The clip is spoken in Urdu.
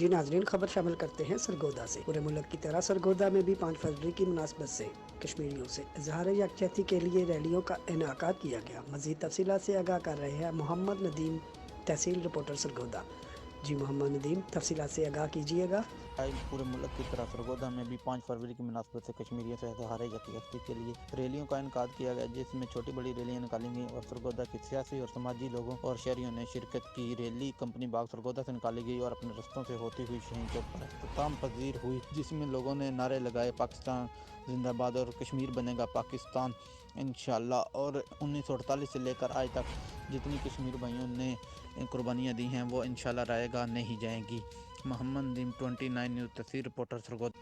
جی ناظرین، خبر شامل کرتے ہیں سرگودا سے۔ پورے ملک کی طرح سرگودا میں بھی 5 فروری کی مناسبت سے کشمیریوں سے اظہار یکجہتی کے لیے ریلیوں کا انعقاد کیا گیا۔ مزید تفصیلات سے آگاہ کر رہے ہیں محمد ندیم، تحصیل رپورٹر سرگودا۔ جی محمد ندیم، تفصیلات سے آگاہ کیجیے گا۔ پورے ملک کی طرح سرگودا میں بھی 5 فروری کی مناسبت سے کشمیریوں سے اظہار یکجہتی کے لیے ریلیوں کا انعقاد کیا گیا، جس میں چھوٹی بڑی ریلیاں نکالی گئیں اور سرگودا کے سیاسی اور سماجی لوگوں اور شہریوں نے شرکت کی۔ ریلی کمپنی باغ سرگودا سے نکالی گئی اور اپنے رستوں سے ہوتی ہوئی شاہین چوک پر اختتام پذیر ہوئی، جس میں لوگوں نے نعرے لگائے پاکستان زندہ باد اور کشمیر بنے گا پاکستان انشاءاللہ، اور 1948 سے لے کر آج تک جتنی کشمیر بھائیوں نے قربانیاں دی ہیں وہ انشاءاللہ رائے گاہ نہیں جائیں گی۔ محمد ندیم 29 نیوز، تحصیل رپورٹر سرگودا۔